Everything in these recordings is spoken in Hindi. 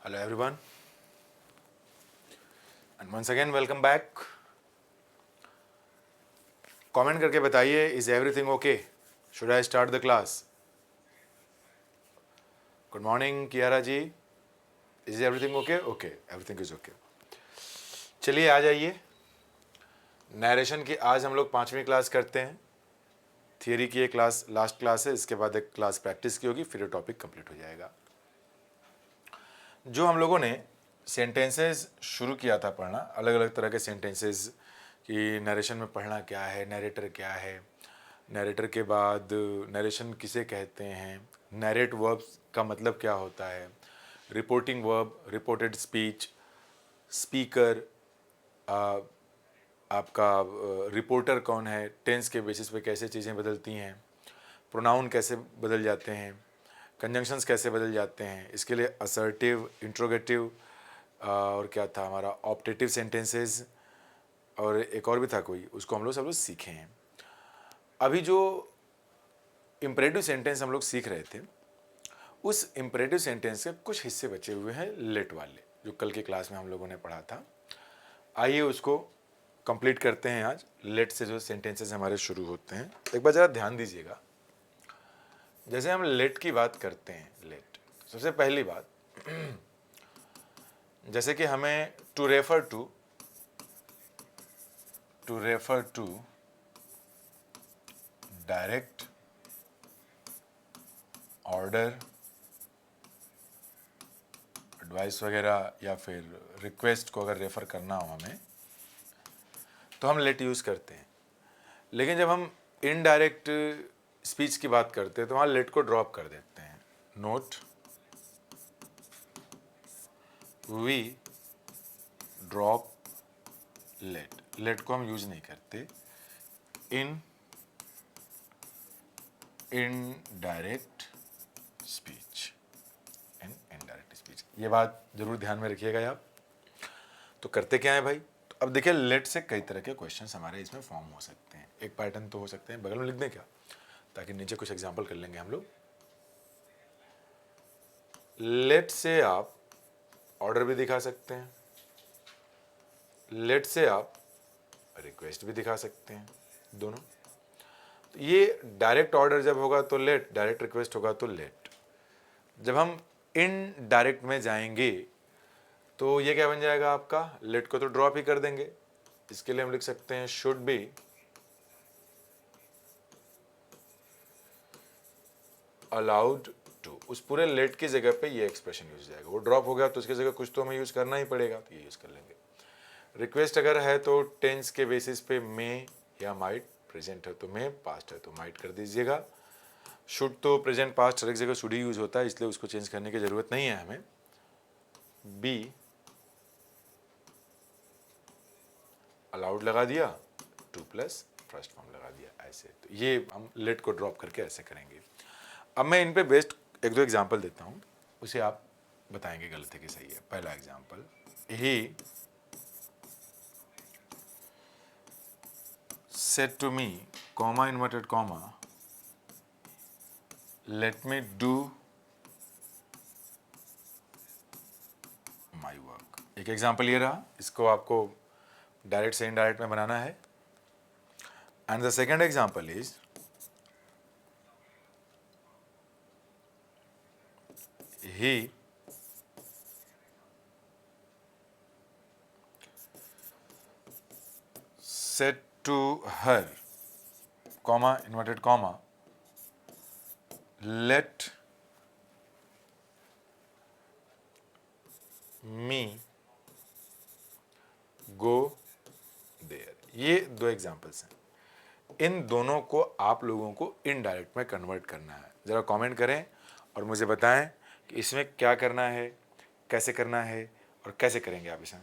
Hello everyone, and once again welcome back. Comment करके बताइए, is everything okay? Should I start the class? Good morning Kiara ji, is everything okay? Okay, everything is okay. चलिए आ जाइए। नरेशन की आज हम लोग 5वीं क्लास करते हैं। थियरी की एक क्लास लास्ट क्लास है, इसके बाद एक क्लास प्रैक्टिस की होगी, फिर ये टॉपिक कंप्लीट हो जाएगा। जो हम लोगों ने सेंटेंसेस शुरू किया था पढ़ना, अलग अलग तरह के सेंटेंसेस कि नरेशन में पढ़ना क्या है, नरेटर क्या है, नरेटर के बाद नरेशन किसे कहते हैं, नरेट वर्ब का मतलब क्या होता है, reporting verb, reported speech, speaker, आपका रिपोर्टर कौन है, टेंस के बेसिस पे कैसे चीज़ें बदलती हैं, प्रोनाउन कैसे बदल जाते हैं, कंजंक्शंस कैसे बदल जाते हैं, इसके लिए असर्टिव, इंट्रोगेटिव और क्या था हमारा ऑप्टेटिव सेंटेंसेस, और एक और भी था कोई, उसको हम लोग सब लोग सीखे हैं। अभी जो इम्परेटिव सेंटेंस हम लोग सीख रहे थे, उस इम्परेटिव सेंटेंस के कुछ हिस्से बचे हुए हैं लेट वाले, जो कल की क्लास में हम लोगों ने पढ़ा था। आइए उसको कंप्लीट करते हैं आज। लेट से जो सेंटेंसेस हमारे शुरू होते हैं, एक बार ज़रा ध्यान दीजिएगा। जैसे हम लेट की बात करते हैं, लेट सबसे पहली बात, जैसे कि हमें to refer to direct order, advice वगैरह या फिर रिक्वेस्ट को अगर रेफ़र करना हो हमें, तो हम लेट यूज़ करते हैं। लेकिन जब हम इनडायरेक्ट स्पीच की बात करते हैं तो वहाँ लेट को ड्रॉप कर देते हैं। Note, we drop let, let को हम यूज नहीं करते in indirect speech, in indirect speech. ये बात जरूर ध्यान में रखिएगा आप। तो करते क्या है भाई? तो अब देखिए, लेट से कई तरह के क्वेश्चंस हमारे इसमें फॉर्म हो सकते हैं। एक पैटर्न तो हो सकते हैं, बगल में लिख दें क्या, ताकि नीचे कुछ एग्जाम्पल कर लेंगे हम लोग। लेट से आप ऑर्डर भी दिखा सकते हैं, लेट से आप रिक्वेस्ट भी दिखा सकते हैं, दोनों। तो ये डायरेक्ट ऑर्डर जब होगा तो लेट, डायरेक्ट रिक्वेस्ट होगा तो लेट। जब हम इन डायरेक्ट में जाएंगे तो ये क्या बन जाएगा आपका? लेट को तो ड्रॉप ही कर देंगे। इसके लिए हम लिख सकते हैं शुड बी अलाउड टू। उस पूरे लेट की जगह पे ये एक्सप्रेशन यूज हो जाएगा। वो ड्रॉप हो गया तो उसकी जगह कुछ तो हमें यूज करना ही पड़ेगा, तो ये यूज कर लेंगे। रिक्वेस्ट अगर है तो टेंस के बेसिस पे मे या माइट, प्रेजेंट है तो मे, पास्ट है तो माइट कर दीजिएगा। शुड तो प्रेजेंट पास्ट हर एक जगह शुड ही यूज होता है, इसलिए उसको चेंज करने की जरूरत नहीं है हमें। बी अलाउड लगा दिया, टू प्लस फर्स्ट फॉर्म लगा दिया, ऐसे। तो ये हम लेट को ड्रॉप करके ऐसे करेंगे। अब मैं इन पे बेस्ड एक दो एग्जाम्पल देता हूँ, उसे आप बताएंगे गलत है कि सही है। पहला example, he said to me, comma inverted comma, let me do my work। एक एग्जाम्पल ये रहा, इसको आपको डायरेक्ट से इनडायरेक्ट में बनाना है। And the second example is, he said to her, comma inverted comma, let me go there। ये दो एग्जाम्पल्स हैं। इन दोनों को आप लोगों को इनडायरेक्ट में कन्वर्ट करना है। ज़रा कमेंट करें और मुझे बताएं कि इसमें क्या करना है, कैसे करना है और कैसे करेंगे आप इसे।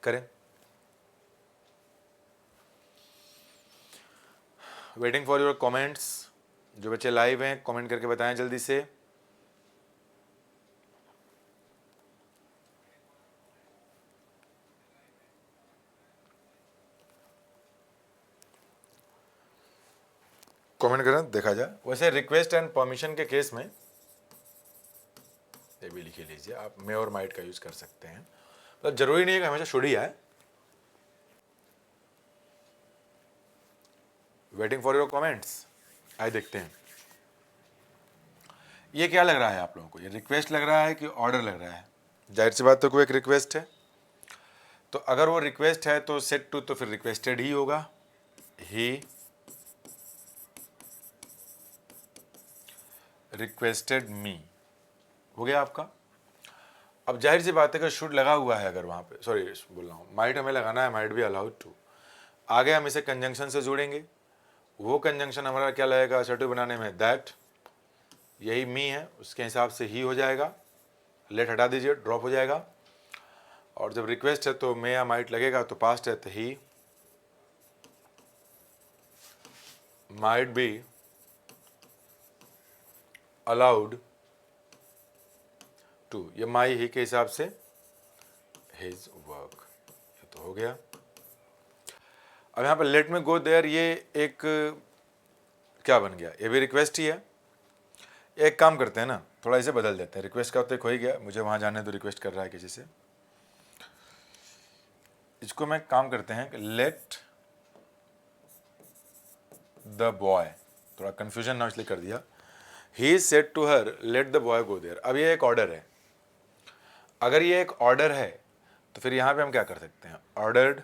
करें। Waiting for your comments. जो बच्चे लाइव हैं कमेंट करके बताएं जल्दी से। कमेंट करें, देखा जाए। वैसे रिक्वेस्ट एंड परमिशन के केस में ये भी लिख लीजिए, आप मे और माइट का यूज कर सकते हैं, मतलब जरूरी नहीं है कि हमेशा शुड ही आए। Waiting for your comments. आइए देखते हैं ये क्या लग रहा है आप लोगों को, ये रिक्वेस्ट लग रहा है कि ऑर्डर लग रहा है? जाहिर सी बात तो कोई एक रिक्वेस्ट है, तो अगर वो रिक्वेस्ट है तो सेट टू तो फिर रिक्वेस्टेड ही होगा। ही रिक्वेस्टेड मी हो गया आपका। अब जाहिर सी बात है कि शुड लगा हुआ है, अगर वहाँ पे, सॉरी बोल रहा हूँ, माइट हमें लगाना है, माइट भी अलाउड टू। आगे हम इसे कंजंक्शन से जोड़ेंगे, वो कंजंक्शन हमारा क्या लगेगा असर्टिव बनाने में? दैट, यही मी है, उसके हिसाब से ही हो जाएगा। लेट हटा दीजिए, ड्रॉप हो जाएगा। और जब रिक्वेस्ट है तो मे या माइट लगेगा, तो पास्ट है तो he might be allowed to, ये माई ही के हिसाब से हिज वर्क, ये तो हो गया। अब यहाँ पर लेट में गो देयर, ये एक क्या बन गया? ये भी रिक्वेस्ट ही है। एक काम करते हैं ना, थोड़ा इसे बदल देते हैं। रिक्वेस्ट का तो एक हो ही गया, मुझे वहाँ जाने तो रिक्वेस्ट कर रहा है किसी से। इसको मैं काम करते हैं कि लेट द बॉय, थोड़ा कन्फ्यूजन ना इसलिए कर दिया। He said to her let the boy go there. अब ये एक ऑर्डर है, अगर ये एक ऑर्डर है तो फिर यहाँ पे हम क्या कर सकते हैं? ऑर्डर्ड,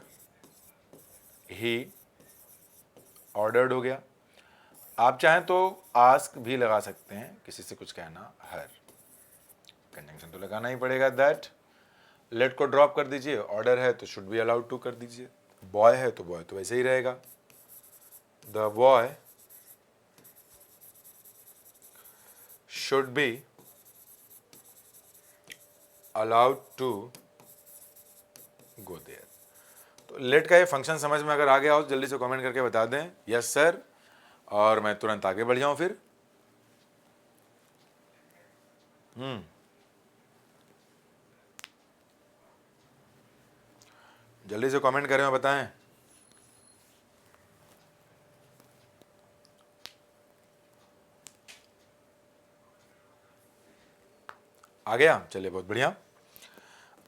ही ऑर्डर्ड हो गया। आप चाहें तो आस्क भी लगा सकते हैं, किसी से कुछ कहना, हर कंजंक्शन तो लगाना ही पड़ेगा। दैट, लेट को ड्रॉप कर दीजिए, ऑर्डर है तो शुड बी अलाउड टू कर दीजिए, बॉय है तो बॉय तो वैसे ही रहेगा। The boy should be allowed to go there. तो लेट का ये फंक्शन समझ में अगर आ गया हो तो जल्दी से कमेंट करके बता दें यस सर, और मैं तुरंत आगे बढ़ जाऊं फिर। जल्दी से कमेंट करें और बताएं। आ गया, चलिए बहुत बढ़िया।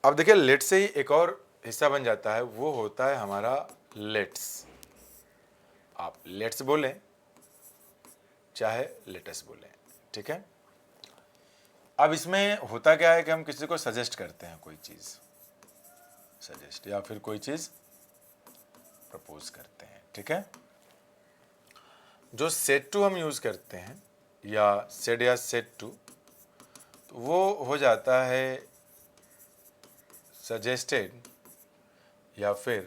अब देखिए लेट से ही एक और हिस्सा बन जाता है, वो होता है हमारा लेट्स। आप लेट्स बोलें चाहे लेटेस्ट बोलें, ठीक है। अब इसमें होता क्या है कि हम किसी को सजेस्ट करते हैं कोई चीज़, सजेस्ट, या फिर कोई चीज़ प्रपोज करते हैं, ठीक है। जो सेट टू हम यूज़ करते हैं, या सेड या सेट टू, तो वो हो जाता है सजेस्टेड या फिर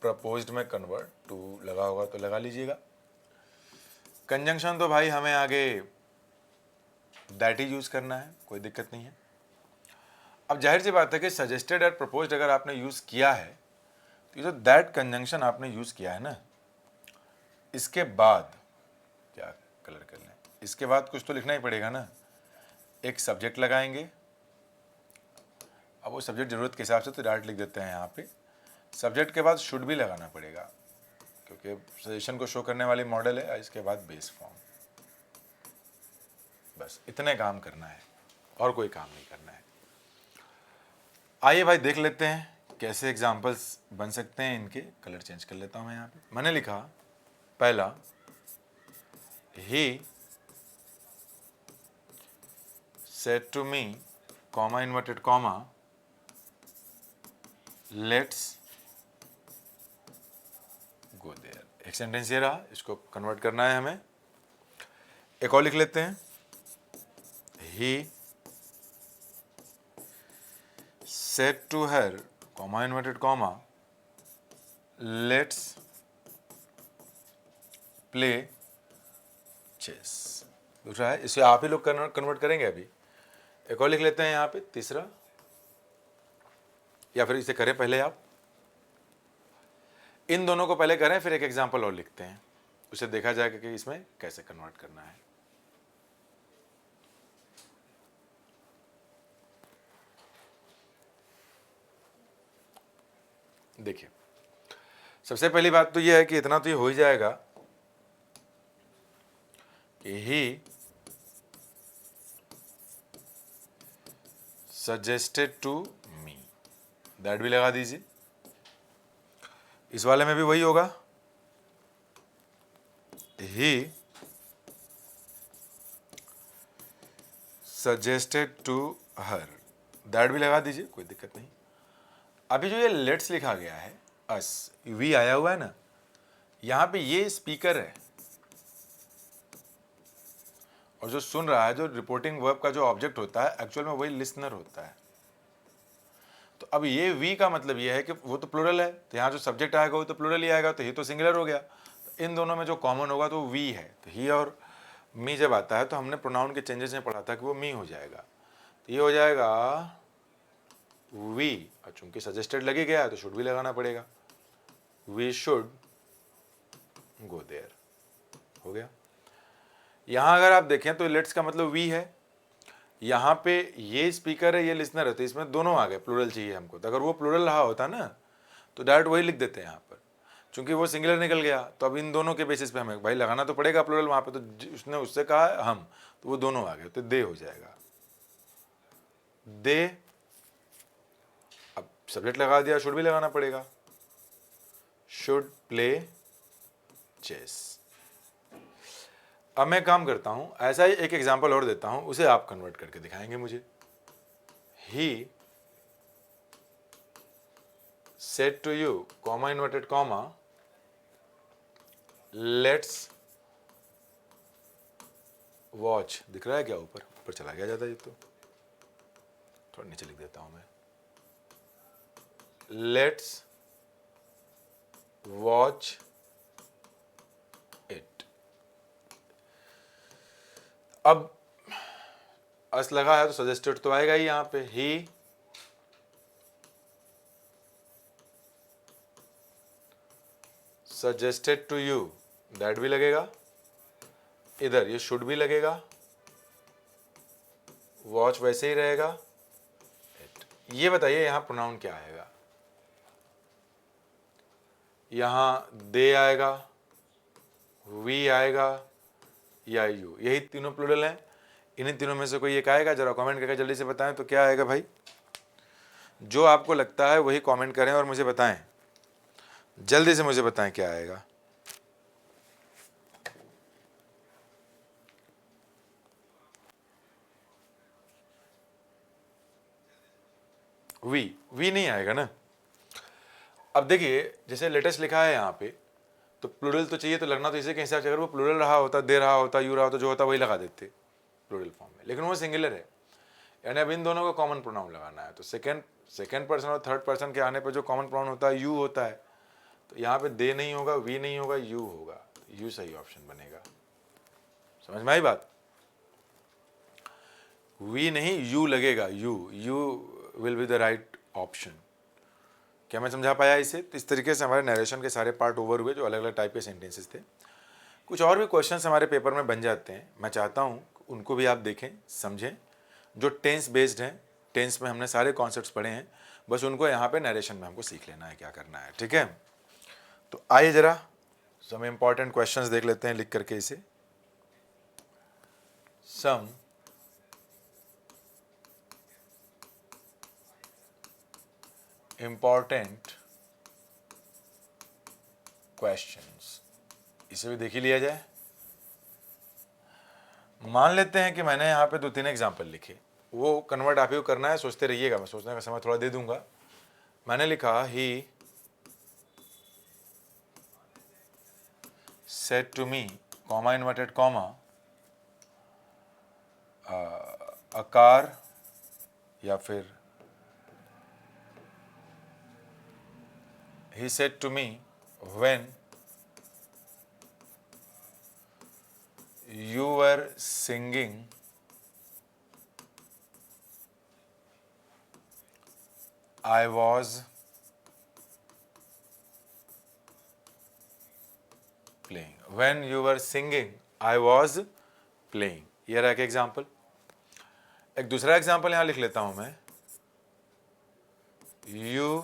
प्रपोज्ड में कन्वर्ट। टू लगा होगा तो लगा लीजिएगा। कंजंक्शन तो भाई हमें आगे दैट ही यूज़ करना है, कोई दिक्कत नहीं है। अब जाहिर सी बात है कि सजेस्टेड और प्रपोज्ड अगर आपने यूज़ किया है तो ये जो दैट कंजंक्शन आपने यूज़ किया है ना, इसके बाद क्या कलर कर लें, इसके बाद कुछ तो लिखना ही पड़ेगा ना। एक सब्जेक्ट लगाएंगे, अब वो सब्जेक्ट ज़रूरत के हिसाब से तो डायरेक्ट लिख देते हैं यहाँ पे। सब्जेक्ट के बाद शुड भी लगाना पड़ेगा, क्योंकि सजेशन को शो करने वाली मॉडल है। इसके बाद बेस फॉर्म, बस इतने काम करना है और कोई काम नहीं करना है। आइए भाई देख लेते हैं कैसे एग्जाम्पल्स बन सकते हैं इनके। कलर चेंज कर लेता हूँ मैं यहाँ पे। मैंने लिखा पहला, he said to me, comma inverted comma, let's go there. एक सेंटेंस ये रहा, इसको कन्वर्ट करना है हमें। एक और लिख लेते हैं, ही said to her, comma inverted comma, let's play chess। दूसरा है, इसे आप ही लोग कन्वर्ट करेंगे अभी। एक और लिख लेते हैं यहाँ पे, तीसरा, या फिर इसे करें पहले आप, इन दोनों को पहले करें फिर एक एग्जांपल और लिखते हैं, उसे देखा जाएगा कि इसमें कैसे कन्वर्ट करना है। देखिए सबसे पहली बात तो यह है कि इतना तो ये हो ही जाएगा he suggested to me, that भी लगा दीजिए। इस वाले में भी वही होगा, he suggested to her, that भी लगा दीजिए, कोई दिक्कत नहीं। अभी जो ये लेट्स लिखा गया है, अस, वी आया हुआ है ना, यहां पे ये स्पीकर है और जो सुन रहा है, जो रिपोर्टिंग वर्ब का जो ऑब्जेक्ट होता है, एक्चुअल में वही लिसनर होता है। तो अब ये वी का मतलब ये है कि वो तो प्लूरल है, तो यहाँ जो सब्जेक्ट आएगा वो तो प्लूरल ही आएगा, तो ही तो सिंगुलर हो गया। तो इन दोनों में जो कॉमन होगा तो वी है। तो ही और मी जब आता है तो हमने प्रोनाउन के चेंजेस में पढ़ा था कि वो मी हो जाएगा, तो ये हो जाएगा वी, और चूंकि सजेस्टेड लगे गया है तो शुड भी लगाना पड़ेगा, वी शुड गो देयर, हो गया। यहां अगर आप देखें तो लेट्स का मतलब वी है, यहाँ पे ये स्पीकर है, ये लिसनर है, तो इसमें दोनों आ गए, प्लूरल चाहिए हमको। तो अगर वो प्लूरल रहा होता ना तो डायरेक्ट वही लिख देते हैं यहाँ पर, चूंकि वो सिंगुलर निकल गया तो अब इन दोनों के बेसिस पे हमें भाई लगाना तो पड़ेगा प्लूरल वहाँ पे, तो उसने उससे कहा हम, तो वो दोनों आ गए, तो दे हो जाएगा, दे। अब सब्जेक्ट लगा दिया, शुड भी लगाना पड़ेगा, शुड प्ले चेस। अब मैं काम करता हूं, ऐसा ही एक एग्जाम्पल और देता हूं, उसे आप कन्वर्ट करके दिखाएंगे मुझे। He said to you, comma inverted comma, let's watch, दिख रहा है क्या ऊपर? ऊपर चला गया जाता है, ये तो थोड़ा नीचे लिख देता हूं मैं, लेट्स वॉच इट। अब अस लगा है तो सजेस्टेड तो आएगा ही यहां पे, he suggested to you, that भी लगेगा, इधर ये शुड भी लगेगा, वॉच वैसे ही रहेगा। ये बताइए यहां प्रोनाउन क्या आएगा? यहां दे आएगा, वी आएगा या यू, यही तीनों प्लूरल हैं। इन्हीं तीनों में से कोई एक आएगा, जरा कमेंट करके जल्दी से बताएं तो क्या आएगा भाई? जो आपको लगता है वही कमेंट करें और मुझे बताएं, जल्दी से मुझे बताएं क्या आएगा। वी नहीं आएगा ना। अब देखिए जैसे लेटेस्ट लिखा है यहाँ पे, तो प्लूरल तो चाहिए, तो लगना तो इसे के हिसाब से, अगर वो प्लूरल रहा होता, दे रहा होता, यू रहा होता, जो होता वही लगा देते प्लूरल फॉर्म में, लेकिन वो सिंगुलर है, यानी अब इन दोनों को कॉमन प्रोनाउन लगाना है। तो सेकंड पर्सन और थर्ड पर्सन के आने पर जो कॉमन प्रोनाउन होता है यू होता है, तो यहाँ पे दे नहीं होगा, वी नहीं होगा, यू होगा, यू सही ऑप्शन बनेगा। समझ में आई बात? वी नहीं, यू लगेगा, you will be the right option. क्या मैं समझा पाया इसे? तो इस तरीके से हमारे नरेशन के सारे पार्ट ओवर हुए, जो अलग अलग टाइप के सेंटेंसेस थे। कुछ और भी क्वेश्चंस हमारे पेपर में बन जाते हैं, मैं चाहता हूँ उनको भी आप देखें, समझें। जो टेंस बेस्ड हैं, टेंस में हमने सारे कॉन्सेप्ट्स पढ़े हैं, बस उनको यहाँ पे नरेशन में हमको सीख लेना है क्या करना है, ठीक है? तो आइए जरा सम इम्पॉर्टेंट क्वेश्चंस देख लेते हैं लिख करके इसे। सम इम्पॉर्टेंट क्वेश्चंस, इसे भी देख ही लिया जाए। मान लेते हैं कि मैंने यहाँ पे 2-3 एग्जाम्पल लिखे, वो कन्वर्ट आप ही को करना है, सोचते रहिएगा, मैं सोचने का समय थोड़ा दे दूंगा। मैंने लिखा he said to me, comma inverted comma, a car, या फिर he said to me when you were singing I was playing, when you were singing I was playing। ये रहा एक एग्जाम्पल। एक दूसरा एग्जाम्पल यहां लिख लेता हूं मैं, you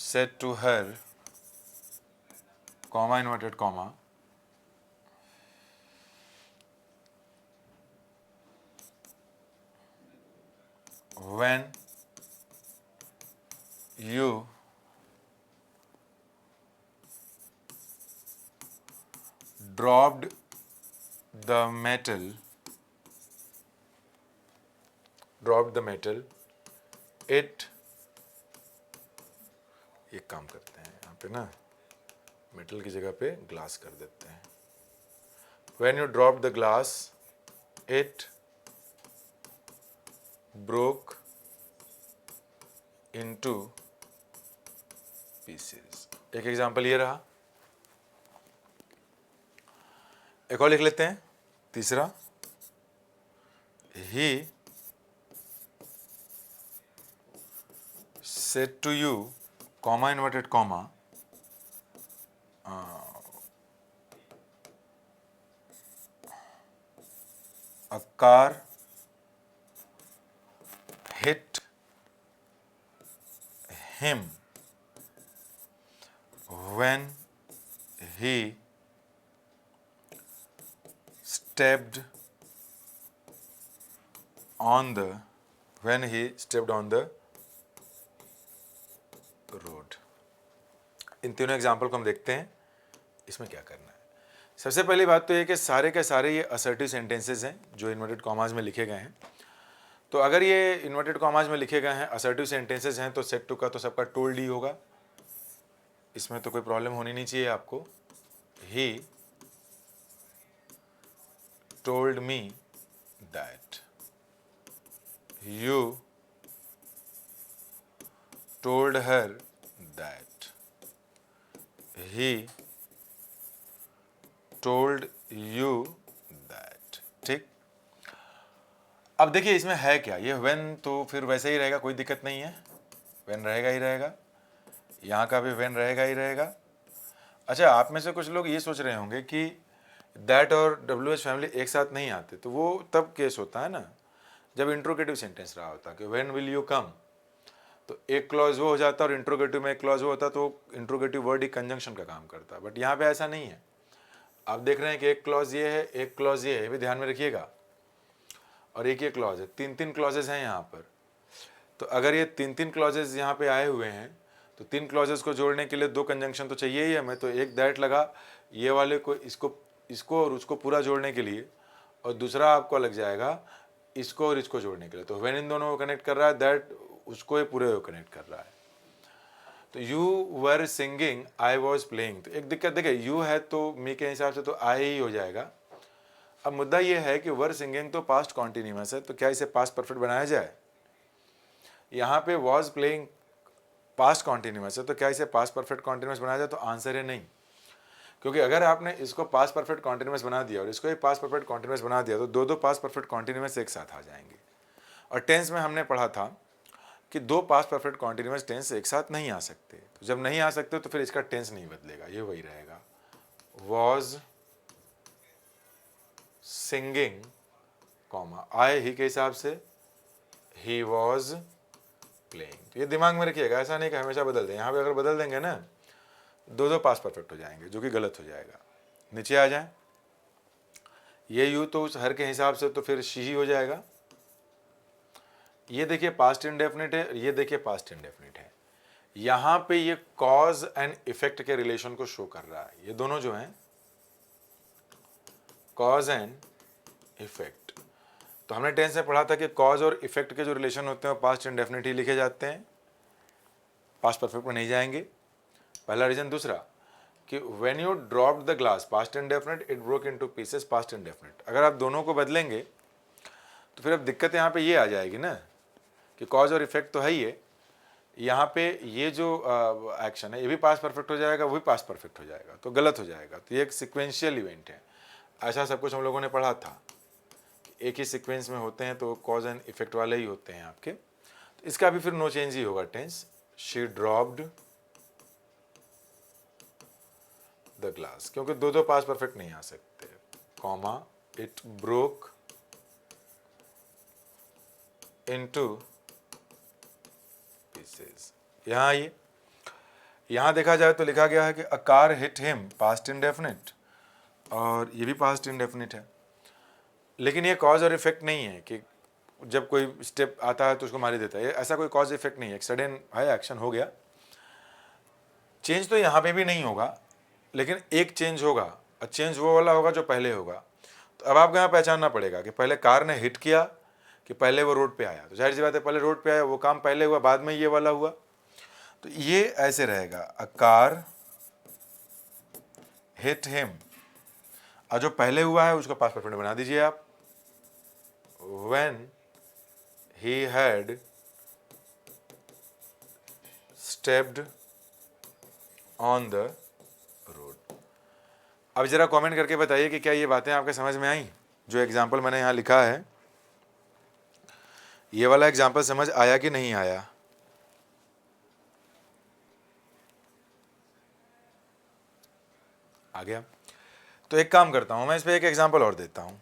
said to her comma inverted comma, when you dropped the metal, it, एक काम करते हैं यहाँ पे ना, मेटल की जगह पे ग्लास कर देते हैं. When you dropped the glass, it broke into pieces. एक एग्जाम्पल ये रहा. एक और लिख लेते हैं, तीसरा. He said to you, comma inverted comma, a car hit him when he stepped on the road. इन तीनों एग्जाम्पल को हम देखते हैं, इसमें क्या करना है. सबसे पहली बात तो ये कि सारे के सारे ये असर्टिव सेंटेंसेस हैं जो इन्वर्टेड कॉमास में लिखे गए हैं. तो अगर ये इन्वर्टेड कॉमास में लिखे गए हैं, असर्टिव सेंटेंसेस हैं, तो सेट टू का तो सबका टोल्ड ही होगा, इसमें तो कोई प्रॉब्लम होनी नहीं चाहिए आपको. ही told me that, you told her that, he told you that. ठीक. अब देखिए इसमें है क्या, ये when तो फिर वैसे ही रहेगा, कोई दिक्कत नहीं है, when रहेगा ही रहेगा, यहाँ का भी when रहेगा ही रहेगा. अच्छा, आप में से कुछ लोग ये सोच रहे होंगे कि that और WH फैमिली एक साथ नहीं आते, तो वो तब केस होता है ना जब इंट्रोगेटिव सेंटेंस रहा होता कि व्हेन विल यू कम, तो एक क्लॉज वो हो जाता और इंट्रोगेटिव में एक क्लॉज वो होता, तो इंट्रोगेटिव वर्ड ही कंजंक्शन का काम करता है. बट यहाँ पे ऐसा नहीं है. आप देख रहे हैं कि एक क्लॉज ये है, एक क्लॉज ये है, ये भी ध्यान में रखिएगा, और एक ये क्लॉज है. तीन क्लॉजेस हैं यहाँ पर. तो अगर ये तीन क्लॉजेस यहाँ पे आए हुए हैं, तो तीन क्लॉजेस को जोड़ने के लिए दो कंजंक्शन तो चाहिए ही हमें. तो एक दैट लगा ये वाले को, इसको और उसको पूरा जोड़ने के लिए, और दूसरा आपको लग जाएगा इसको और इसको जोड़ने के लिए. तो व्हेन इन दोनों को कनेक्ट कर रहा है, दैट उसको ये पूरे को कनेक्ट कर रहा है. तो you were singing, I was playing, तो एक दिक्कत देखिए, यू है तो मी के हिसाब से तो आई ही हो जाएगा. अब मुद्दा ये है कि वर सिंगिंग तो पास्ट कॉन्टिन्यूअस है, तो क्या इसे पास्ट परफेक्ट बनाया जाए. यहाँ पे वॉज प्लेइंग पास्ट कॉन्टिन्यूअस है, तो क्या इसे पास्ट परफेक्ट कॉन्टिन्यूअस बनाया जाए, तो आंसर है नहीं. क्योंकि अगर आपने इसको पास्ट परफेक्ट कॉन्टिन्यूअस बना दिया और इसको ही पास्ट परफेक्ट कॉन्टिन्यूअस बना दिया, तो दो पास्ट परफेक्ट कॉन्टिन्यूअस एक साथ आ जाएंगे. और टेंस में हमने पढ़ा था कि दो पास्ट परफेक्ट कॉन्टिन्यूअस टेंस एक साथ नहीं आ सकते. तो जब नहीं आ सकते तो फिर इसका टेंस नहीं बदलेगा, ये वही रहेगा, वॉज सिंगिंग कॉमा आई ही के हिसाब से ही वॉज प्लेइंग. तो ये दिमाग में रखिएगा, ऐसा नहीं कि हमेशा बदल दें. यहाँ पे अगर बदल देंगे ना, दो पास्ट परफेक्ट हो जाएंगे, जो कि गलत हो जाएगा. नीचे आ जाए, ये यू तो उस हर के हिसाब से तो फिर शी ही हो जाएगा. ये देखिए पास्ट इंडेफिनिट है, ये देखिए पास्ट इंडेफिनिट है. यहाँ पे ये कॉज एंड इफेक्ट के रिलेशन को शो कर रहा है. ये दोनों जो हैं कॉज एंड इफेक्ट, तो हमने टेंस में पढ़ा था कि कॉज और इफेक्ट के जो रिलेशन होते हैं वो पास्ट इंडेफिनिट ही लिखे जाते हैं, पास्ट परफेक्ट में नहीं जाएंगे. पहला रीजन. दूसरा कि when you dropped the glass, past indefinite, it broke into pieces, past indefinite. अगर आप दोनों को बदलेंगे तो फिर अब दिक्कत यहाँ पे ये आ जाएगी ना कि कॉज और इफेक्ट तो है ही है, यहाँ पे ये जो एक्शन है ये भी पास्ट परफेक्ट हो जाएगा, वो भी पास्ट परफेक्ट हो जाएगा, तो गलत हो जाएगा. तो ये एक सिक्वेंशियल इवेंट है. ऐसा सब कुछ हम लोगों ने पढ़ा था, एक ही सीक्वेंस में होते हैं तो कॉज एंड इफेक्ट वाले ही होते हैं आपके. तो इसका भी फिर नो चेंज ही होगा tense. She dropped the glass, क्योंकि दो पास्ट परफेक्ट नहीं आ सकते, comma it broke into pieces. यहाँ आइए, यहाँ देखा जाए तो लिखा गया है कि a car hit him, past indefinite, और ये भी पास्ट इंडेफिनिट है। लेकिन ये कॉज और इफेक्ट नहीं है कि जब कोई स्टेप आता है तो उसको मार ही देता है, ऐसा कोई कॉज इफेक्ट नहीं है। एक सडन है एक्शन हो गया, चेंज तो यहाँ पे भी नहीं होगा, लेकिन एक चेंज होगा, और चेंज वो वाला होगा जो पहले होगा। तो अब आपको यहाँ पहचानना पड़ेगा कि पहले कार ने हिट किया कि पहले वो रोड पे आया। तो जाहिर सी बात है, पहले रोड पे आया, वो काम पहले हुआ, बाद में ये वाला हुआ। तो ये ऐसे रहेगा, अ कार हिट हिम, और जो पहले हुआ है उसका पास्ट परफेक्ट बना दीजिए आप, when he had stepped on the road. अब जरा कमेंट करके बताइए कि क्या ये बातें आपके समझ में आई। जो एग्जाम्पल मैंने यहाँ लिखा है, ये वाला एग्जाम्पल समझ आया कि नहीं आया? आ गया। तो एक काम करता हूं मैं, इस पे एक एग्जाम्पल और देता हूं।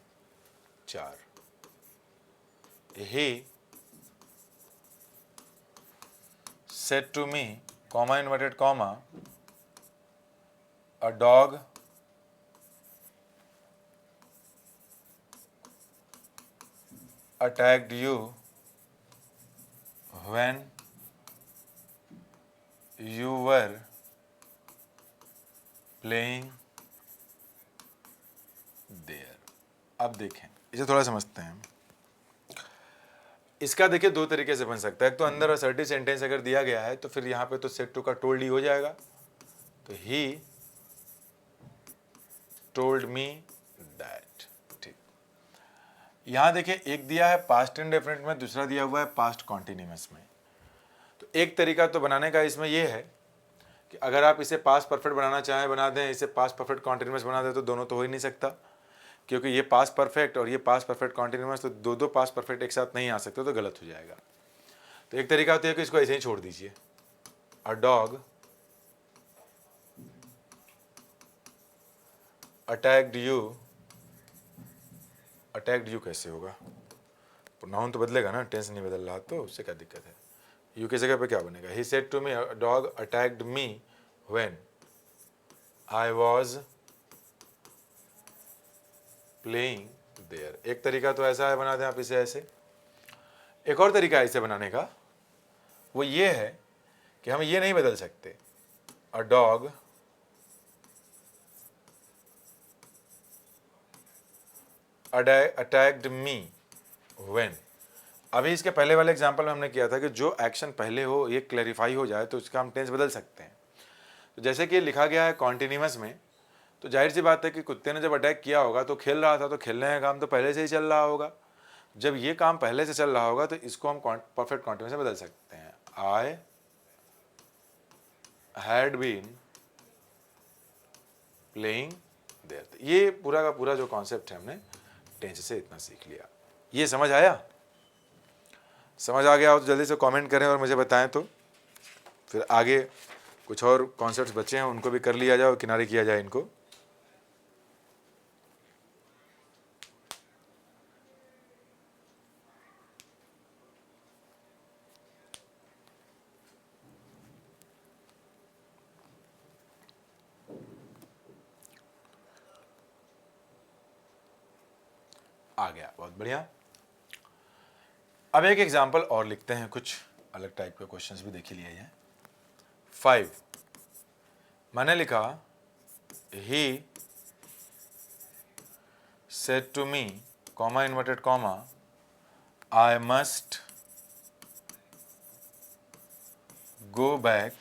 4, he said to me, comma inverted comma, a dog attacked you when you were playing there। अब देखें, इसे थोड़ा समझते हैं। इसका देखिए दो तरीके से बन सकता है। एक तो अंदर असर्टिव सेंटेंस अगर दिया गया है तो फिर यहाँ पे तो सेड टू का टोल्ड ही हो जाएगा। तो ही टोल्ड मी दैट। ठीक, यहाँ देखिए एक दिया है पास्ट इंडेफिनिट में, दूसरा दिया हुआ है पास्ट कॉन्टिन्यूअस में। तो एक तरीका तो बनाने का इसमें यह है कि अगर आप इसे पास्ट परफेक्ट बनाना चाहें बना दें, इसे पास्ट परफेक्ट कॉन्टिन्यूअस बना दें, तो दोनों तो हो ही नहीं सकता, क्योंकि ये पास्ट परफेक्ट और ये पास्ट परफेक्ट कॉन्टिन्यूअस, तो दो पास्ट परफेक्ट एक साथ नहीं आ सकते, तो गलत हो जाएगा। तो एक तरीका होता है कि इसको ऐसे ही छोड़ दीजिए, अ dog attacked you. Attacked you कैसे होगा? प्रोनाउन तो बदलेगा ना, टेंस नहीं बदल रहा, तो उससे क्या दिक्कत है? यू की जगह पे क्या बनेगा? He said to me, a dog attacked me when I was playing there. एक तरीका तो ऐसा है, बना दें आप इसे ऐसे। एक और तरीका है इसे बनाने का, वो ये है कि हम ये नहीं बदल सकते, अ डॉग अटैक्ड मी व्हेन। अभी इसके पहले वाले एग्जाम्पल में हमने किया था कि जो एक्शन पहले हो ये क्लैरिफाई हो जाए तो इसका हम टेंस बदल सकते हैं। तो जैसे कि लिखा गया है कॉन्टिन्यूअस में, तो जाहिर सी बात है कि कुत्ते ने जब अटैक किया होगा तो खेल रहा था, तो खेलने का काम तो पहले से ही चल रहा होगा। जब ये काम पहले से चल रहा होगा तो इसको हम परफेक्ट कॉन्टिन्यूअस में बदल सकते हैं, I had been playing there. ये पूरा का पूरा जो कॉन्सेप्ट है हमने टेंस से इतना सीख लिया। ये समझ आया? समझ आ गया हो तो जल्दी से कमेंट करें और मुझे बताएं, तो फिर आगे कुछ और कॉन्सेप्ट्स बचे हैं उनको भी कर लिया जाए और किनारे किया जाए इनको। आ गया, बहुत बढ़िया। अब एक एग्जाम्पल और लिखते हैं, कुछ अलग टाइप के क्वेश्चंस भी देख लिए हैं। 5, मैंने लिखा he said to me, comma inverted comma, I must go back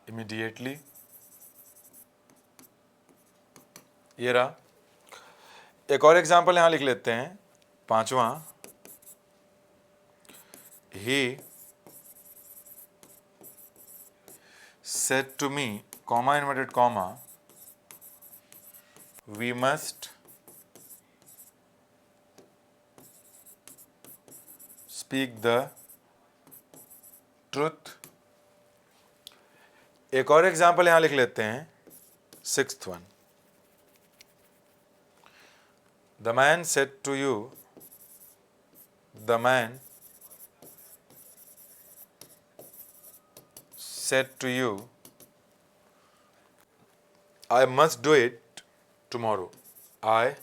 immediately. ये रहा। एक और एग्जाम्पल यहां लिख लेते हैं, 5वां, ही said to me, comma inverted comma, we must speak the truth। एक और एग्जाम्पल यहां लिख लेते हैं, 6th one, the man said to you, the man said to you, I must do it tomorrow. I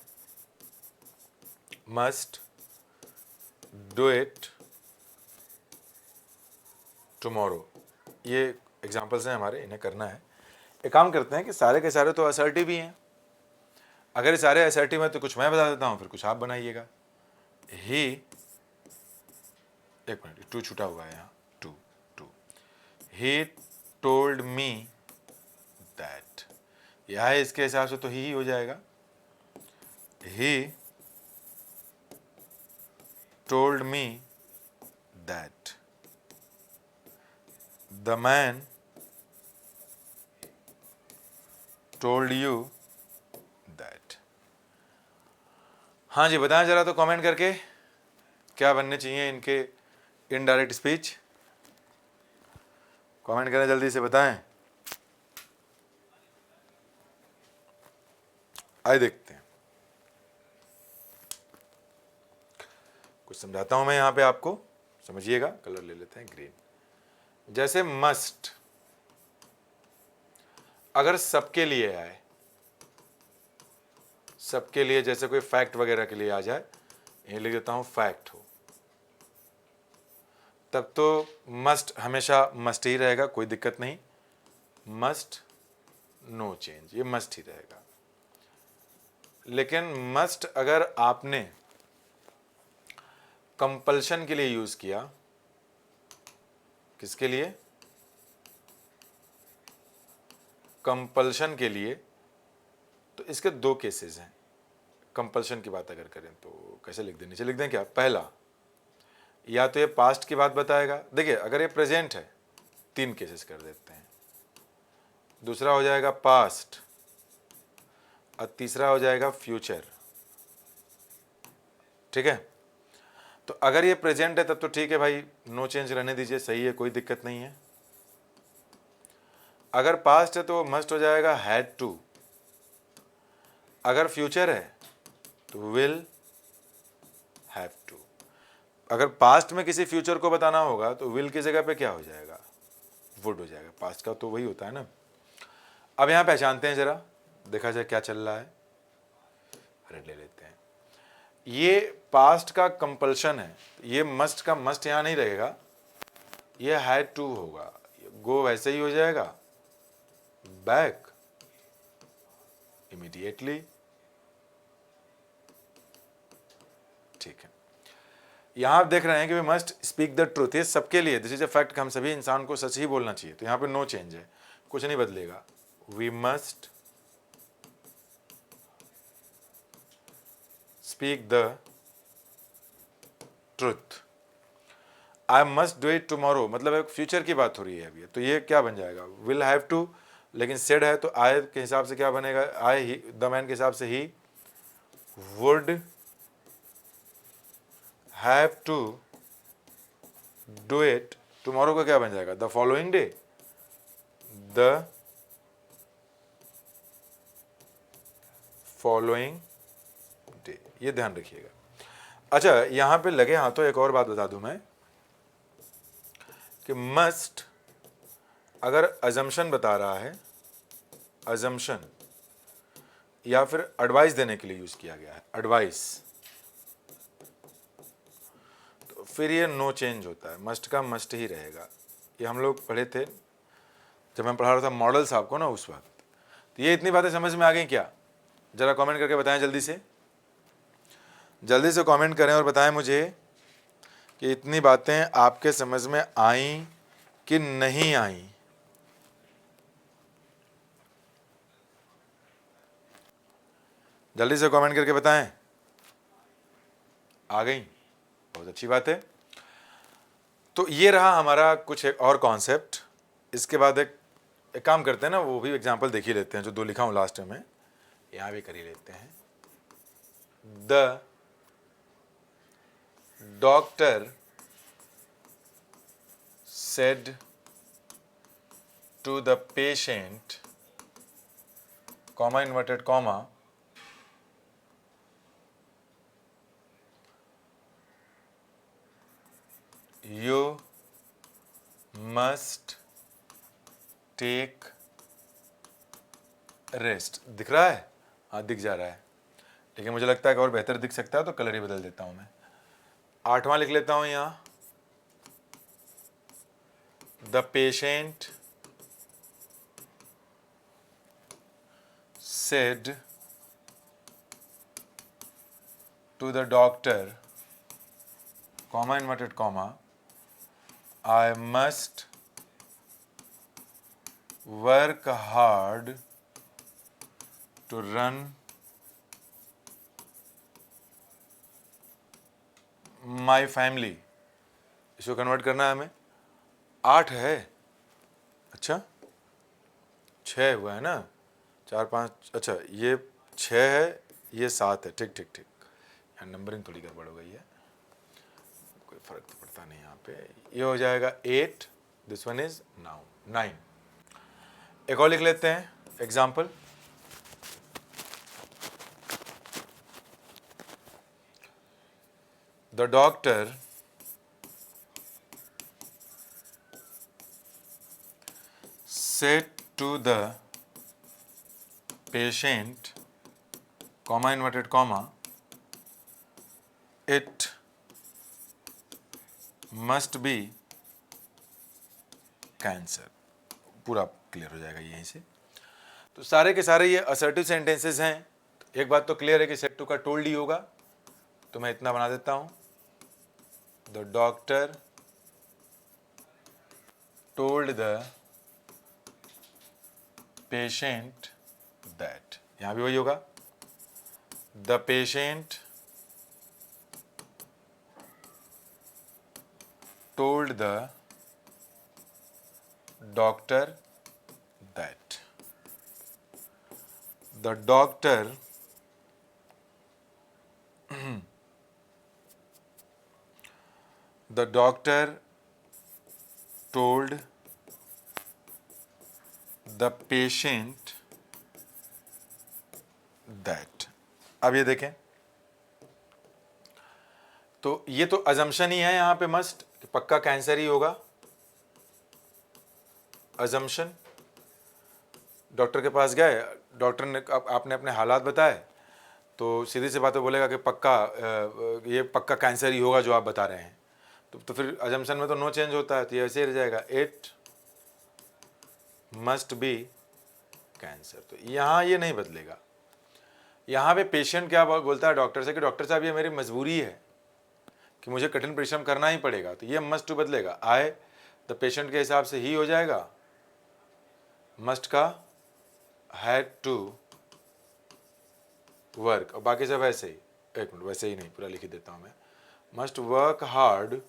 must do it tomorrow. ये एग्जाम्पल्स हैं हमारे, इन्हें करना है। एक काम करते हैं कि सारे के सारे तो असर्टिव ही हैं। अगर ये सारे असर्टिव हैं तो कुछ मैं बता देता हूँ, फिर कुछ आप बनाइएगा। ही, एक मिनट, टू छूटा हुआ है यहाँ, to to. He told me that, यह है इसके हिसाब से तो ही हो जाएगा। ही told me that the man told you that। हाँ जी, बताएं जरा तो कमेंट करके क्या बनने चाहिए इनके इनडायरेक्ट स्पीच। कमेंट करें, जल्दी से बताएं। आइए देखते हैं, कुछ समझाता हूं मैं यहां पे आपको, समझिएगा। कलर ले लेते हैं ग्रीन। जैसे मस्ट अगर सबके लिए आए, सबके लिए, जैसे कोई फैक्ट वगैरह के लिए आ जाए, ये लिख देता हूं फैक्ट हो, तब तो मस्ट हमेशा मस्ट ही रहेगा, कोई दिक्कत नहीं। मस्ट, नो चेंज, ये मस्ट ही रहेगा। लेकिन मस्ट अगर आपने कंपल्शन के लिए यूज किया, किसके लिए? कंपल्शन के लिए, तो इसके दो केसेस हैं। कंपल्शन की बात अगर करें तो कैसे लिख दें? नीचे लिख दें क्या? पहला, या तो ये पास्ट की बात बताएगा। देखिए, अगर ये प्रेजेंट है, तीन केसेस कर देते हैं। दूसरा हो जाएगा पास्ट, और तीसरा हो जाएगा फ्यूचर। ठीक है? तो अगर ये प्रेजेंट है तब तो ठीक है भाई, नो चेंज रहने दीजिए, सही है, कोई दिक्कत नहीं है। अगर पास्ट है तो मस्ट हो जाएगा हैड टू। अगर फ्यूचर है तो विल हैव टू। अगर पास्ट में किसी फ्यूचर को बताना होगा तो विल की जगह पे क्या हो जाएगा? वुड हो जाएगा। पास्ट का तो वही होता है ना। अब यहां पहचानते हैं जरा, देखा जाए क्या चल रहा है। रेड ले लेते हैं। ये पास्ट का कंपल्शन है, ये मस्ट का मस्ट यहां नहीं रहेगा, ये हैड टू होगा। गो वैसे ही हो जाएगा, बैक इमीडिएटली। ठीक है, यहां आप देख रहे हैं कि we must speak the truth, ये सबके लिए, दिस इज अ फैक्ट, हम सभी इंसान को सच ही बोलना चाहिए। तो यहां पे नो चेंज है, कुछ नहीं बदलेगा। We must speak the truth. I must do it tomorrow, मतलब एक फ्यूचर की बात हो रही है अभी, तो ये क्या बन जाएगा? विल हैव टू, लेकिन सेड है तो आई के हिसाब से क्या बनेगा? आई, द मैन के हिसाब से he would have to do it tomorrow का क्या बन जाएगा? The following day, the following day, ये ध्यान रखिएगा। अच्छा, यहां पे लगे हाथों एक और बात बता दूं मैं कि मस्ट अगर अजम्पशन बता रहा है, अजम्पशन या फिर एडवाइस देने के लिए यूज किया गया है, एडवाइस, तो फिर ये नो चेंज होता है, मस्ट का मस्ट ही रहेगा। ये हम लोग पढ़े थे जब मैं पढ़ा रहा था मॉडल्स आपको ना, उस वक्त। तो ये इतनी बातें समझ में आ गई क्या? जरा कमेंट करके बताएं, जल्दी से कमेंट करें और बताएं मुझे कि इतनी बातें आपके समझ में आई कि नहीं आई। जल्दी से कमेंट करके बताएं। आ गई, बहुत अच्छी बात है। तो ये रहा हमारा कुछ एक और कॉन्सेप्ट। इसके बाद एक काम करते हैं ना, वो भी एग्जांपल देख ही लेते हैं, जो दो लिखा हूं लास्ट में, यहां भी कर ही लेते हैं। The doctor said to the patient, comma inverted comma, you must take rest. दिख रहा है? हाँ दिख जा रहा है, लेकिन मुझे लगता है कि और बेहतर दिख सकता है, तो कलर ही बदल देता हूँ मैं। 8वां लिख लेता हूँ यहाँ, the patient said to the doctor, comma inverted comma, I must work hard to run my family। इसको कन्वर्ट करना है हमें। 8 है, अच्छा 6 हुआ है ना, 4 5, अच्छा ये 6 है, ये 7 है, ठीक ठीक ठीक। यहाँ नंबरिंग थोड़ी गड़बड़ हो गई है, कोई फर्क तो पड़ता नहीं यहाँ पे। ये हो जाएगा 8, दिस वन इज नाउ 9। एक और लिख लेते हैं example. The doctor said to the patient, comma inverted comma, it must be cancer। पूरा क्लियर हो जाएगा यहीं से। तो सारे के सारे ये असर्टिव सेंटेंसेस हैं। एक बात तो क्लियर है कि सेट टू का टोल्ड ही होगा, तो मैं इतना बना देता हूं, the doctor told the patient that. यहां भी वही होगा, the patient told the doctor that. The doctor the doctor told the patient that। अब ये देखें, तो ये तो अजम्पशन ही है यहाँ पे, मस्ट पक्का कैंसर ही होगा, अजम्पशन। डॉक्टर के पास गए, डॉक्टर ने आपने अपने हालात बताए, तो सीधी सी बात बोलेगा कि पक्का ये पक्का कैंसर ही होगा जो आप बता रहे हैं। तो फिर अजम्पशन में तो नो चेंज होता है, तो ये ऐसे ही रह जाएगा, इट मस्ट बी कैंसर। तो यहाँ ये नहीं बदलेगा। यहाँ पे पेशेंट क्या बोलता है डॉक्टर से कि डॉक्टर साहब ये मेरी मजबूरी है कि मुझे कठिन परिश्रम करना ही पड़ेगा, तो ये मस्ट टू बदलेगा, आए द पेशेंट के हिसाब से ही हो जाएगा, मस्ट का हैड टू वर्क, और बाकी सब ऐसे ही। एक मिनट, वैसे ही नहीं, पूरा लिख देता हूँ मैं, must work hard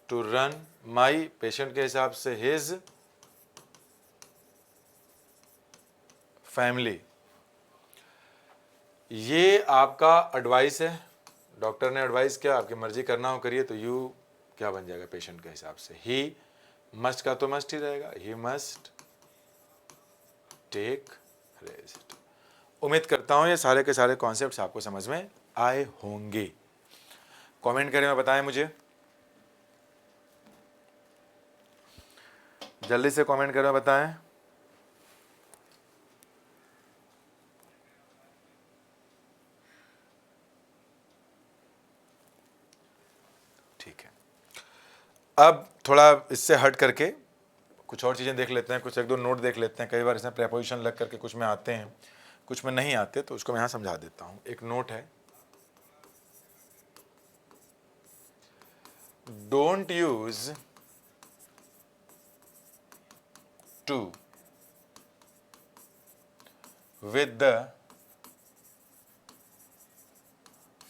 to run my, patient के हिसाब से हिज फैमिली। ये आपका एडवाइस है, डॉक्टर ने एडवाइस किया, आपकी मर्जी करना हो करिए, तो यू क्या बन जाएगा पेशेंट के हिसाब से, ही मस्ट का तो मस्ट ही रहेगा, ही मस्ट टेक रेस्ट। उम्मीद करता हूं ये सारे के सारे कॉन्सेप्ट्स आपको समझ में आए होंगे। कमेंट करें और बताएं मुझे, जल्दी से कमेंट करें और बताएं। ठीक है, अब थोड़ा इससे हट करके कुछ और चीज़ें देख लेते हैं, कुछ एक दो नोट देख लेते हैं। कई बार इसमें प्रेपोजिशन लग करके कुछ में आते हैं, कुछ में नहीं आते, तो उसको मैं यहाँ समझा देता हूँ। एक नोट है, don't use to with the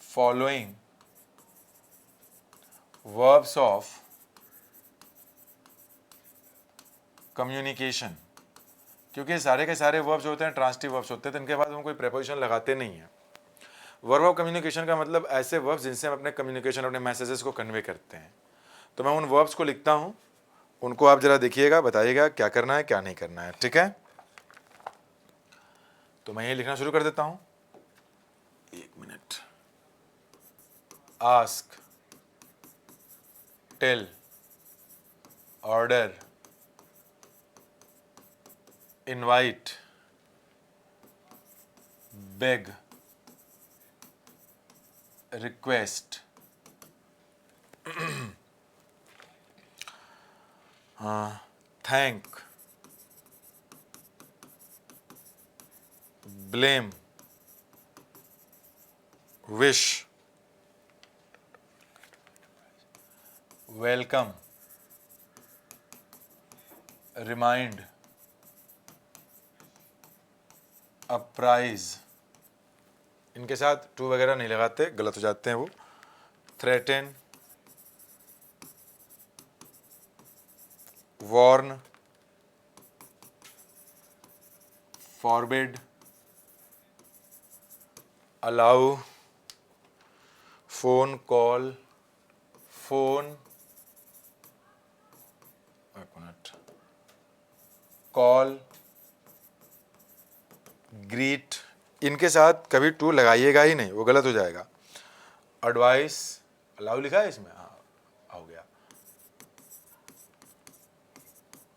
following verbs of communication। क्योंकि सारे के सारे वर्ब्स होते हैं ट्रांसिटिव वर्ब्स होते हैं, तो इनके बाद हम कोई प्रेपोजिशन लगाते नहीं हैं। वर्ब ऑफ कम्युनिकेशन का मतलब ऐसे वर्ब्स जिनसे हम अपने कम्युनिकेशन, अपने मैसेजेस को कन्वे करते हैं। तो मैं उन वर्ब्स को लिखता हूं, उनको आप जरा देखिएगा, बताइएगा क्या करना है क्या नहीं करना है, ठीक है। तो मैं ये लिखना शुरू कर देता हूं, एक minute. Ask, tell, order, invite, beg, request, thank, blame, wish, welcome, remind, apprise. इनके साथ टू वगैरह नहीं लगाते, गलत हो जाते हैं वो. Threaten, warn, forbid, allow, phone call, phone, एक मिनट, कॉल, ग्रीट. इनके साथ कभी टू लगाइएगा ही नहीं, वो गलत हो जाएगा. एडवाइस, अलाउ लिखा है इसमें, हाँ हो गया,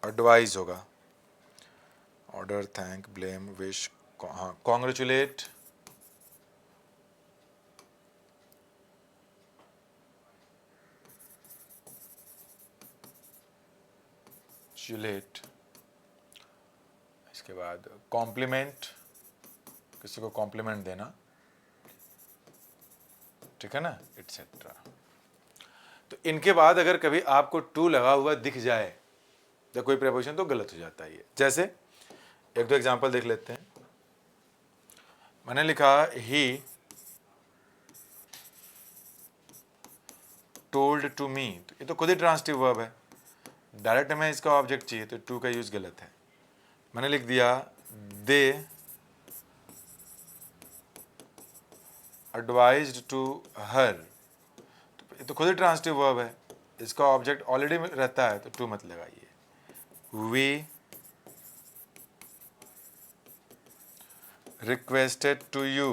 एडवाइस होगा. ऑर्डर, थैंक, ब्लेम, विश, हाँ कॉन्ग्रेचुलेट, चुलेट. इसके बाद कॉम्प्लीमेंट, किसी को कॉम्प्लीमेंट देना, ठीक है ना, एटसेट्रा. तो इनके बाद अगर कभी आपको टू लगा हुआ दिख जाए या कोई प्रेपोजिशन तो गलत हो जाता है ये. जैसे एक दो एग्जांपल देख लेते हैं. मैंने लिखा ही टोल्ड टू मी, तो ये तो खुद ही ट्रांसिटिव वर्ब है, डायरेक्ट हमें इसका ऑब्जेक्ट चाहिए, तो टू का यूज गलत है. मैंने लिख दिया दे एडवाइज्ड टू हर, तो ये तो खुद ही ट्रांसिटिव वर्ब है, इसका ऑब्जेक्ट ऑलरेडी रहता है, तो टू मत लगाइए. वी रिक्वेस्टेड टू यू,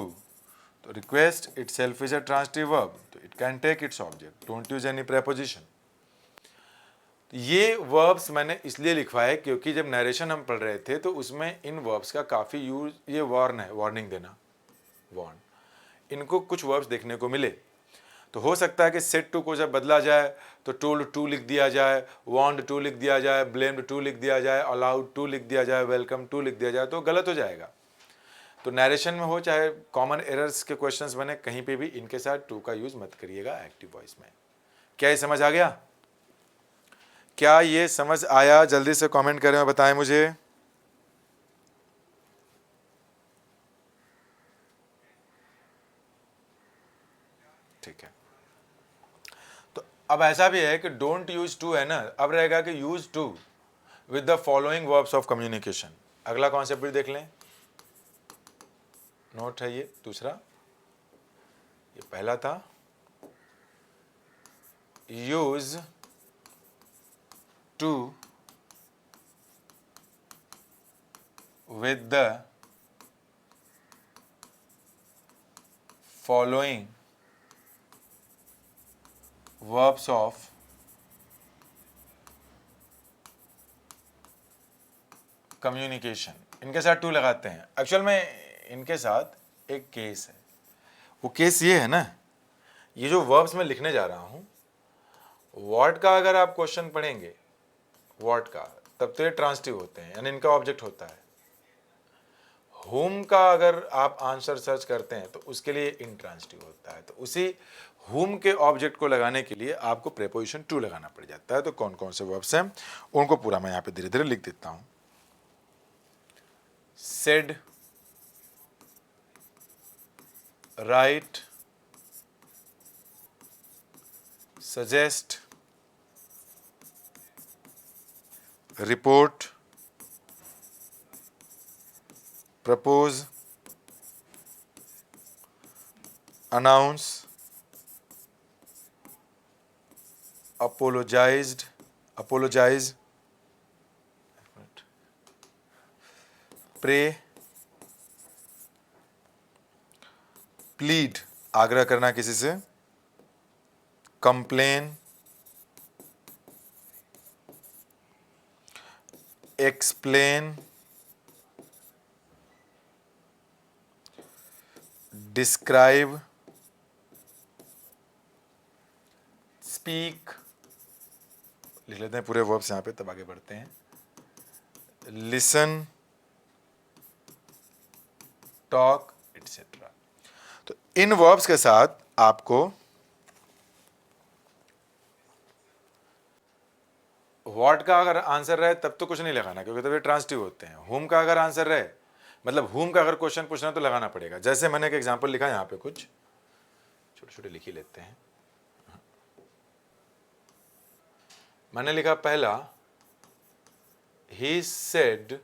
तो request itself is a transitive verb, तो it can take its object, don't use any preposition. ये वर्ब्स मैंने इसलिए लिखवाए क्योंकि जब नरेशन हम पढ़ रहे थे तो उसमें इन वर्ब्स का काफ़ी यूज, ये वार्न है, वार्निंग देना, वार्न, इनको कुछ वर्ब्स देखने को मिले. तो हो सकता है कि सेट टू को जब बदला जाए तो टोल्ड टू लिख दिया जाए, वार्नड टू लिख दिया जाए, ब्लेम्ड टू लिख दिया जाए, अलाउड टू लिख दिया जाए, वेलकम टू लिख दिया जाए, तो गलत हो जाएगा. तो नरेशन में हो चाहे कॉमन एरर्स के क्वेश्चंस बने, कहीं पे भी इनके साथ टू का यूज मत करिएगा एक्टिव वॉइस में. क्या ये समझ आ गया? क्या ये समझ आया? जल्दी से कमेंट करें और बताएं मुझे. ठीक है. तो अब ऐसा भी है कि डोंट यूज टू है ना, अब रहेगा कि use to with the following verbs of communication. अगला कॉन्सेप्ट भी देख लें, नोट है ये दूसरा, ये पहला था use to with the following verbs of communication. इनके साथ टू लगाते हैं. एक्चुअल में इनके साथ एक केस है, वो केस ये है ना, ये जो वर्ब्स मैं लिखने जा रहा हूँ, व्हाट का अगर आप क्वेश्चन पढ़ेंगे, व्हाट का, तब तो ये ट्रांसिटिव होते हैं, यानी इनका ऑब्जेक्ट होता है. होम का अगर आप आंसर सर्च करते हैं तो उसके लिए इंट्रांसिटिव होता है. तो उसी होम के ऑब्जेक्ट को लगाने के लिए आपको प्रेपोजिशन टू लगाना पड़ जाता है. तो कौन कौन से वर्ब्स हैं उनको पूरा मैं यहाँ पे धीरे धीरे लिख देता हूँ. Said, right, suggest, report, propose, announce, apologize, pray, plead, आग्रह करना किसी से, complain, explain, डिस्क्राइब, स्पीक, लिख लेते हैं पूरे वर्ब्स यहाँ पे, तब आगे बढ़ते हैं। Listen, talk, etcetera. तो इन वर्ब्स के साथ आपको व्हाट का अगर आंसर रहे तब तो कुछ नहीं लगाना, क्योंकि तब ये ट्रांसिटिव होते हैं। हुम का अगर आंसर रहे, मतलब हुम का अगर क्वेश्चन पूछना तो लगाना पड़ेगा। जैसे मैंने एक एग्जांपल लिखा यहाँ पे, कुछ छोटे छोटे लिख ही लेते हैं। मैंने लिखा पहला, ही सेड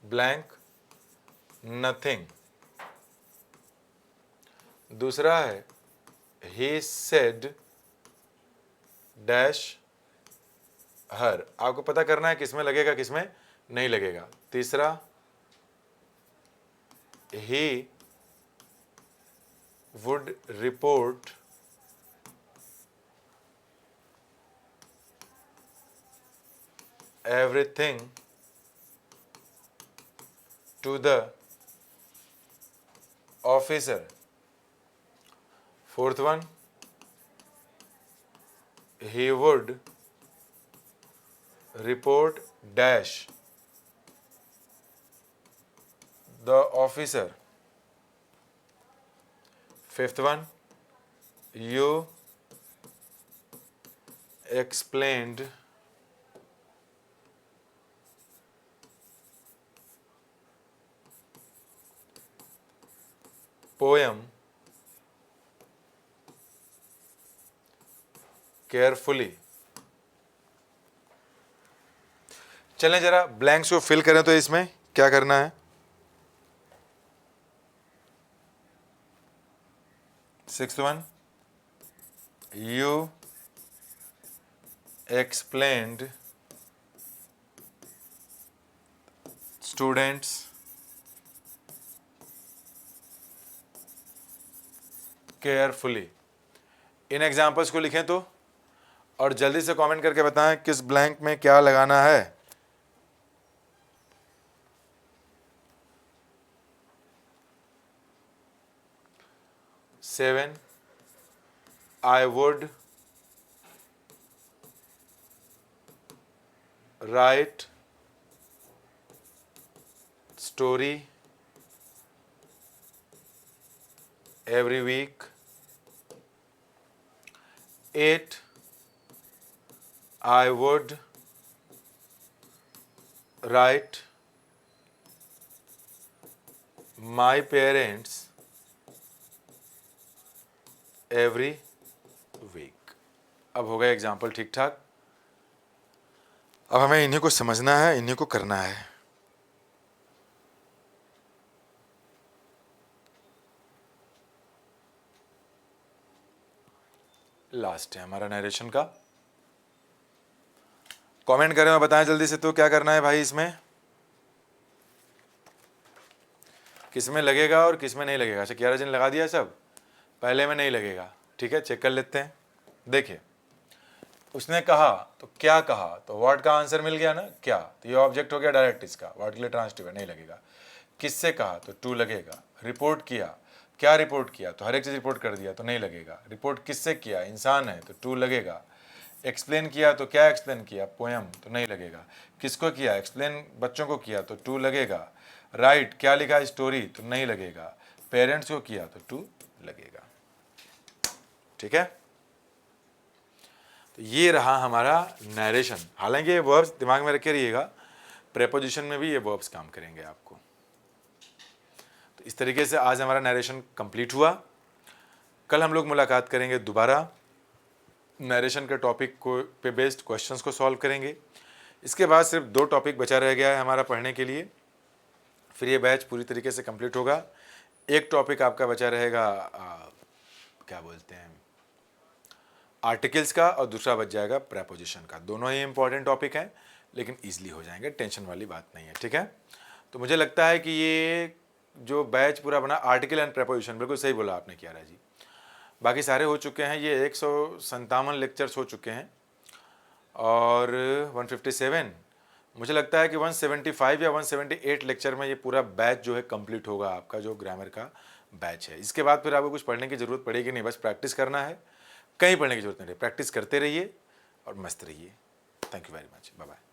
ब्लैंक नथिंग। दूसरा है, ही सेड डैश हर। आपको पता करना है किसमें लगेगा किसमें नहीं लगेगा। तीसरा, he would report everything to the officer. Fourth one, he would report dash the officer. Fifth one, you explained poem carefully. चलें जरा ब्लैंक्स को फिल करें, तो इसमें क्या करना है। Sixth one, you explained students carefully. In examples को लिखें तो, और जल्दी से कमेंट करके बताएं किस ब्लैंक में क्या लगाना है। Seven, I would write story every week. 8, I would write my parents every week। अब हो गया एग्जाम्पल ठीक ठाक। अब हमें इन्हीं को समझना है, इन्हीं को करना है। लास्ट है हमारा नरेशन का। कमेंट करें और बताएं जल्दी से तो क्या करना है भाई। इसमें किसमें लगेगा और किसमें नहीं लगेगा। अच्छा, कियारा जी ने लगा दिया सब, पहले में नहीं लगेगा। ठीक है, चेक कर लेते हैं। देखिए, उसने कहा तो क्या कहा, तो व्हाट का आंसर मिल गया ना, क्या, तो ये ऑब्जेक्ट हो गया डायरेक्ट इसका, व्हाट के लिए ट्रांसिटिव है, नहीं लगेगा। किससे कहा तो टू लगेगा। रिपोर्ट किया, क्या रिपोर्ट किया, तो हर एक चीज़ रिपोर्ट कर दिया तो नहीं लगेगा। रिपोर्ट किससे किया, इंसान है तो टू लगेगा। एक्सप्लेन किया तो क्या एक्सप्लेन किया, पोएम, तो नहीं लगेगा। किसको किया, एक्सप्लेन बच्चों को किया तो टू लगेगा। राइट क्या लिखा, स्टोरी, तो नहीं लगेगा। पेरेंट्स को किया तो टू लगेगा। ठीक है, तो ये रहा हमारा नरेशन। हालांकि ये वर्ब्स दिमाग में रखे रहिएगा, प्रेपोजिशन में भी ये वर्ब्स काम करेंगे आपको। तो इस तरीके से आज हमारा नरेशन कंप्लीट हुआ। कल हम लोग मुलाकात करेंगे दोबारा, नरेशन के टॉपिक को पे बेस्ड क्वेश्चंस को सॉल्व करेंगे। इसके बाद सिर्फ 2 टॉपिक बचा रह गया है हमारा पढ़ने के लिए, फिर ये बैच पूरी तरीके से कंप्लीट होगा। एक टॉपिक आपका बचा रहेगा क्या बोलते हैं, आर्टिकल्स का, और दूसरा बच जाएगा प्रेपोजिशन का। दोनों ही इंपॉर्टेंट टॉपिक हैं, लेकिन ईजिली हो जाएंगे, टेंशन वाली बात नहीं है। ठीक है, तो मुझे लगता है कि ये जो बैच पूरा बना, आर्टिकल एंड प्रेपोजिशन, बिल्कुल सही बोला आपने कियारा जी, बाकी सारे हो चुके हैं। ये 157 लेक्चर्स हो चुके हैं और 157 मुझे लगता है कि 175 या 178 लेक्चर में ये पूरा बैच जो है कंप्लीट होगा, आपका जो ग्रामर का बैच है। इसके बाद फिर आपको कुछ पढ़ने की ज़रूरत पड़ेगी नहीं, बस प्रैक्टिस करना है, कहीं पढ़ने की ज़रूरत नहीं है, प्रैक्टिस करते रहिए और मस्त रहिए। Thank you very much, bye bye.